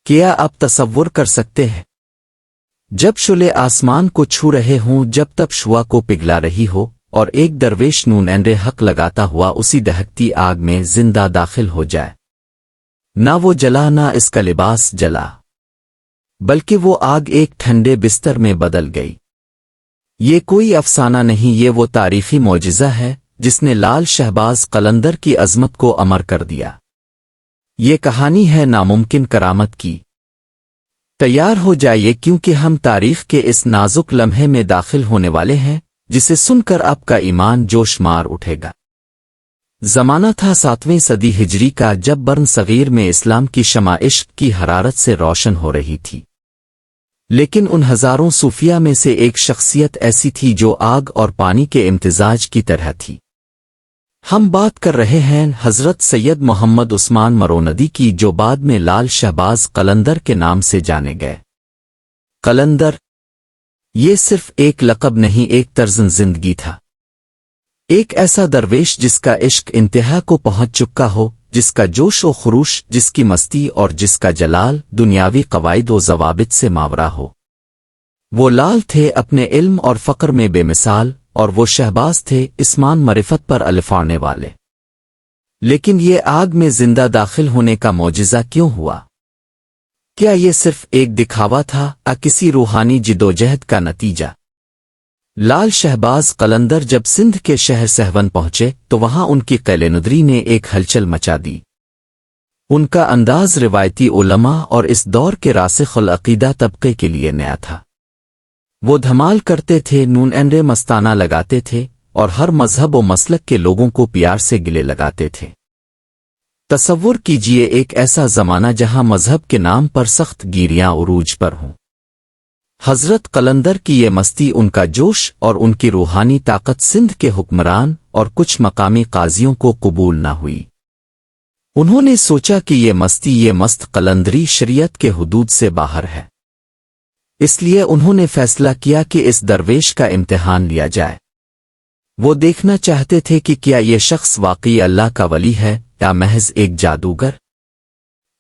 کیا آپ تصور کر سکتے ہیں جب شعلے آسمان کو چھو رہے ہوں، جب تب شعاع کو پگھلا رہی ہو، اور ایک درویش نون اینڈے حق لگاتا ہوا اسی دہکتی آگ میں زندہ داخل ہو جائے؟ نہ وہ جلا، نہ اس کا لباس جلا، بلکہ وہ آگ ایک ٹھنڈے بستر میں بدل گئی۔ یہ کوئی افسانہ نہیں، یہ وہ تاریخی معجزہ ہے جس نے لال شہباز قلندر کی عظمت کو امر کر دیا۔ یہ کہانی ہے ناممکن کرامت کی۔ تیار ہو جائیے، کیونکہ ہم تاریخ کے اس نازک لمحے میں داخل ہونے والے ہیں جسے سن کر آپ کا ایمان جوش مار اٹھے گا۔ زمانہ تھا 7ویں صدی ہجری کا، جب برن صغیر میں اسلام کی شمع عشق کی حرارت سے روشن ہو رہی تھی، لیکن ان ہزاروں صوفیہ میں سے ایک شخصیت ایسی تھی جو آگ اور پانی کے امتزاج کی طرح تھی۔ ہم بات کر رہے ہیں حضرت سید محمد عثمان مروندی کی، جو بعد میں لال شہباز قلندر کے نام سے جانے گئے۔ قلندر یہ صرف ایک لقب نہیں، ایک طرز زندگی تھا، ایک ایسا درویش جس کا عشق انتہا کو پہنچ چکا ہو، جس کا جوش و خروش، جس کی مستی اور جس کا جلال دنیاوی قواعد و ضوابط سے ماورا ہو۔ وہ لال تھے اپنے علم اور فقر میں بے مثال، اور وہ شہباز تھے اسمان معرفت پر الفاڑنے والے۔ لیکن یہ آگ میں زندہ داخل ہونے کا معجزہ کیوں ہوا؟ کیا یہ صرف ایک دکھاوا تھا، کسی روحانی جدوجہد کا نتیجہ؟ لال شہباز قلندر جب سندھ کے شہر سہون پہنچے تو وہاں ان کی قلعہ ندری نے ایک ہلچل مچا دی۔ ان کا انداز روایتی علماء اور اس دور کے راسخ العقیدہ طبقے کے لیے نیا تھا۔ وہ دھمال کرتے تھے، نون اینڈے مستانہ لگاتے تھے، اور ہر مذہب و مسلک کے لوگوں کو پیار سے گلے لگاتے تھے۔ تصور کیجئے ایک ایسا زمانہ جہاں مذہب کے نام پر سخت گیریاں عروج پر ہوں۔ حضرت قلندر کی یہ مستی، ان کا جوش اور ان کی روحانی طاقت سندھ کے حکمران اور کچھ مقامی قاضیوں کو قبول نہ ہوئی۔ انہوں نے سوچا کہ یہ مستی، یہ مست قلندری شریعت کے حدود سے باہر ہے۔ اس لیے انہوں نے فیصلہ کیا کہ اس درویش کا امتحان لیا جائے۔ وہ دیکھنا چاہتے تھے کہ کیا یہ شخص واقعی اللہ کا ولی ہے یا محض ایک جادوگر۔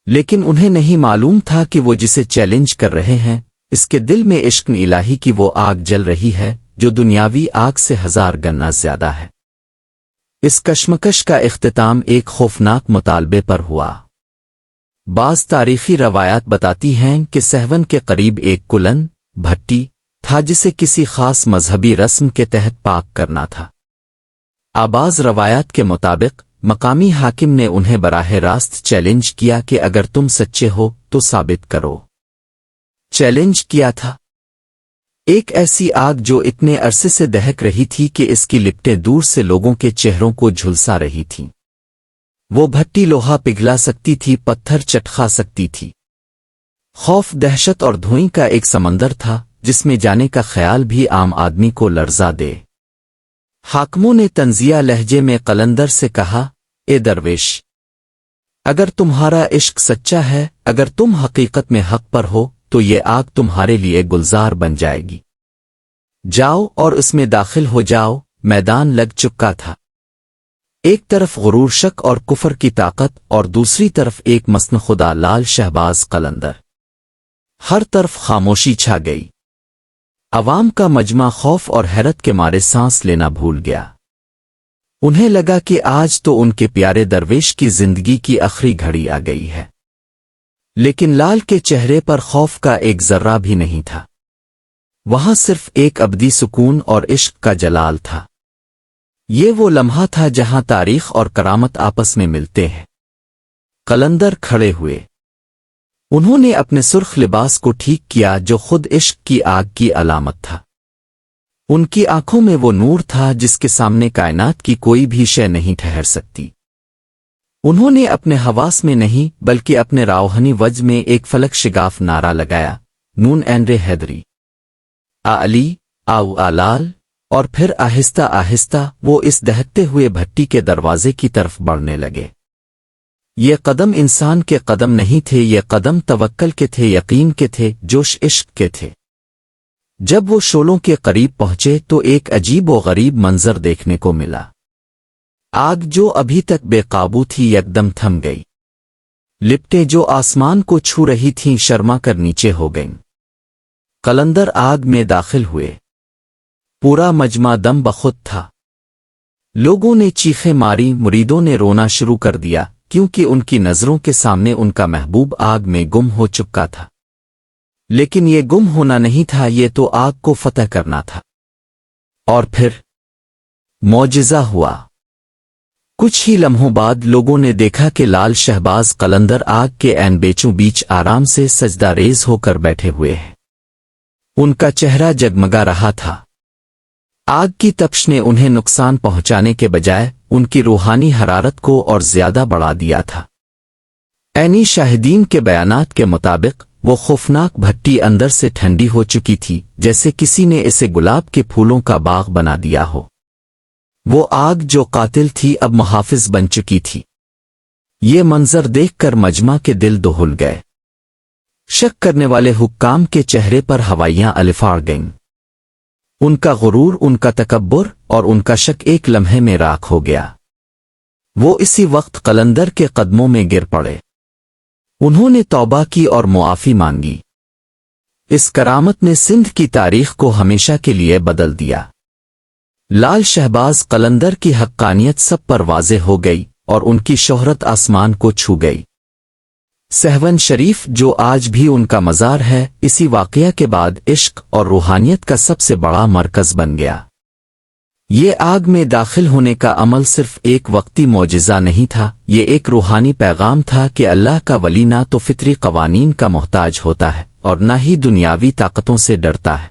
لیکن انہیں نہیں معلوم تھا کہ وہ جسے چیلنج کر رہے ہیں، اس کے دل میں عشق الہی کی وہ آگ جل رہی ہے جو دنیاوی آگ سے 1000 گنا زیادہ ہے۔ اس کشمکش کا اختتام ایک خوفناک مطالبے پر ہوا۔ بعض تاریخی روایات بتاتی ہیں کہ سہون کے قریب ایک کلن بھٹی تھا جسے کسی خاص مذہبی رسم کے تحت پاک کرنا تھا۔ بعض روایات کے مطابق مقامی حاکم نے انہیں براہ راست چیلنج کیا کہ اگر تم سچے ہو تو ثابت کرو۔ چیلنج کیا تھا؟ ایک ایسی آگ جو اتنے عرصے سے دہک رہی تھی کہ اس کی لپٹیں دور سے لوگوں کے چہروں کو جھلسا رہی تھیں۔ وہ بھٹی لوہا پگھلا سکتی تھی، پتھر چٹخا سکتی تھی۔ خوف، دہشت اور دھوئیں کا ایک سمندر تھا جس میں جانے کا خیال بھی عام آدمی کو لرزا دے۔ حاکموں نے طنزیہ لہجے میں قلندر سے کہا، اے درویش، اگر تمہارا عشق سچا ہے، اگر تم حقیقت میں حق پر ہو، تو یہ آگ تمہارے لیے گلزار بن جائے گی۔ جاؤ اور اس میں داخل ہو جاؤ۔ میدان لگ چکا تھا۔ ایک طرف غرور، شک اور کفر کی طاقت، اور دوسری طرف ایک مسن خدا لال شہباز قلندر۔ ہر طرف خاموشی چھا گئی۔ عوام کا مجمع خوف اور حیرت کے مارے سانس لینا بھول گیا۔ انہیں لگا کہ آج تو ان کے پیارے درویش کی زندگی کی آخری گھڑی آ گئی ہے۔ لیکن لال کے چہرے پر خوف کا ایک ذرہ بھی نہیں تھا۔ وہاں صرف ایک ابدی سکون اور عشق کا جلال تھا۔ یہ وہ لمحہ تھا جہاں تاریخ اور کرامت آپس میں ملتے ہیں۔ قلندر کھڑے ہوئے۔ انہوں نے اپنے سرخ لباس کو ٹھیک کیا جو خود عشق کی آگ کی علامت تھا۔ ان کی آنکھوں میں وہ نور تھا جس کے سامنے کائنات کی کوئی بھی شے نہیں ٹھہر سکتی۔ انہوں نے اپنے حواس میں نہیں بلکہ اپنے روحانی وجہ میں ایک فلک شگاف نعرہ لگایا، نون اینڈے حیدری، علی، لال، اور پھر آہستہ آہستہ وہ اس دہکتے ہوئے بھٹی کے دروازے کی طرف بڑھنے لگے۔ یہ قدم انسان کے قدم نہیں تھے، یہ قدم توکل کے تھے، یقین کے تھے، جوش عشق کے تھے۔ جب وہ شعلوں کے قریب پہنچے تو ایک عجیب و غریب منظر دیکھنے کو ملا۔ آگ جو ابھی تک بے قابو تھی یکدم تھم گئی۔ لپٹیں جو آسمان کو چھو رہی تھیں شرما کر نیچے ہو گئیں۔ قلندر آگ میں داخل ہوئے۔ پورا مجمع دم بخود تھا۔ لوگوں نے چیخیں ماری، مریدوں نے رونا شروع کر دیا، کیونکہ ان کی نظروں کے سامنے ان کا محبوب آگ میں گم ہو چکا تھا۔ لیکن یہ گم ہونا نہیں تھا، یہ تو آگ کو فتح کرنا تھا۔ اور پھر معجزہ ہوا۔ کچھ ہی لمحوں بعد لوگوں نے دیکھا کہ لال شہباز قلندر آگ کے عین بیچوں بیچ آرام سے سجدہ ریز ہو کر بیٹھے ہوئے ہیں۔ ان کا چہرہ جگمگا رہا تھا۔ آگ کی تپش نے انہیں نقصان پہنچانے کے بجائے ان کی روحانی حرارت کو اور زیادہ بڑھا دیا تھا۔ عینی شاہدین کے بیانات کے مطابق وہ خوفناک بھٹی اندر سے ٹھنڈی ہو چکی تھی، جیسے کسی نے اسے گلاب کے پھولوں کا باغ بنا دیا ہو۔ وہ آگ جو قاتل تھی اب محافظ بن چکی تھی۔ یہ منظر دیکھ کر مجمع کے دل دہل گئے۔ شک کرنے والے حکام کے چہرے پر ہوائیاں الفاڑ گئیں۔ ان کا غرور، ان کا تکبر اور ان کا شک ایک لمحے میں راکھ ہو گیا۔ وہ اسی وقت قلندر کے قدموں میں گر پڑے۔ انہوں نے توبہ کی اور معافی مانگی۔ اس کرامت نے سندھ کی تاریخ کو ہمیشہ کے لیے بدل دیا۔ لال شہباز قلندر کی حقانیت سب پر واضح ہو گئی اور ان کی شہرت آسمان کو چھو گئی۔ سہون شریف جو آج بھی ان کا مزار ہے، اسی واقعہ کے بعد عشق اور روحانیت کا سب سے بڑا مرکز بن گیا۔ یہ آگ میں داخل ہونے کا عمل صرف ایک وقتی معجزہ نہیں تھا، یہ ایک روحانی پیغام تھا کہ اللہ کا ولی نہ تو فطری قوانین کا محتاج ہوتا ہے اور نہ ہی دنیاوی طاقتوں سے ڈرتا ہے۔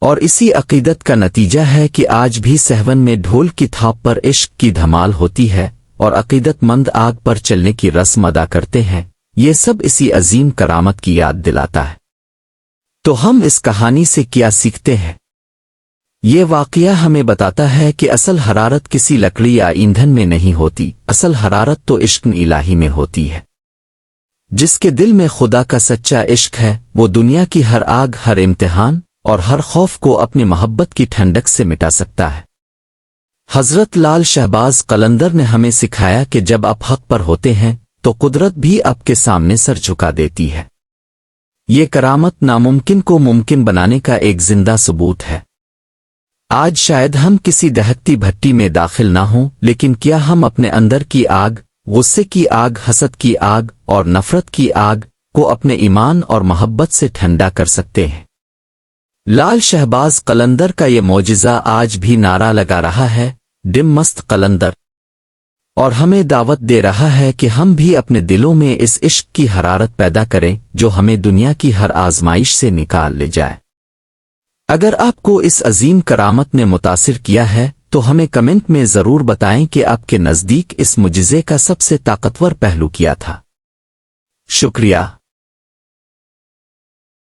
اور اسی عقیدت کا نتیجہ ہے کہ آج بھی سہون میں ڈھول کی تھاپ پر عشق کی دھمال ہوتی ہے اور عقیدت مند آگ پر چلنے کی رسم ادا کرتے ہیں۔ یہ سب اسی عظیم کرامت کی یاد دلاتا ہے۔ تو ہم اس کہانی سے کیا سیکھتے ہیں؟ یہ واقعہ ہمیں بتاتا ہے کہ اصل حرارت کسی لکڑی یا ایندھن میں نہیں ہوتی، اصل حرارت تو عشق الہی میں ہوتی ہے۔ جس کے دل میں خدا کا سچا عشق ہے، وہ دنیا کی ہر آگ، ہر امتحان اور ہر خوف کو اپنی محبت کی ٹھنڈک سے مٹا سکتا ہے۔ حضرت لال شہباز قلندر نے ہمیں سکھایا کہ جب آپ حق پر ہوتے ہیں تو قدرت بھی آپ کے سامنے سر جھکا دیتی ہے۔ یہ کرامت ناممکن کو ممکن بنانے کا ایک زندہ ثبوت ہے۔ آج شاید ہم کسی دہکتی بھٹی میں داخل نہ ہوں، لیکن کیا ہم اپنے اندر کی آگ، غصے کی آگ، حسد کی آگ اور نفرت کی آگ کو اپنے ایمان اور محبت سے ٹھنڈا کر سکتے ہیں؟ لال شہباز قلندر کا یہ معجزہ آج بھی نعرہ لگا رہا ہے، ڈم مست قلندر، اور ہمیں دعوت دے رہا ہے کہ ہم بھی اپنے دلوں میں اس عشق کی حرارت پیدا کریں جو ہمیں دنیا کی ہر آزمائش سے نکال لے جائے۔ اگر آپ کو اس عظیم کرامت نے متاثر کیا ہے تو ہمیں کمنٹ میں ضرور بتائیں کہ آپ کے نزدیک اس معجزے کا سب سے طاقتور پہلو کیا تھا۔ شکریہ۔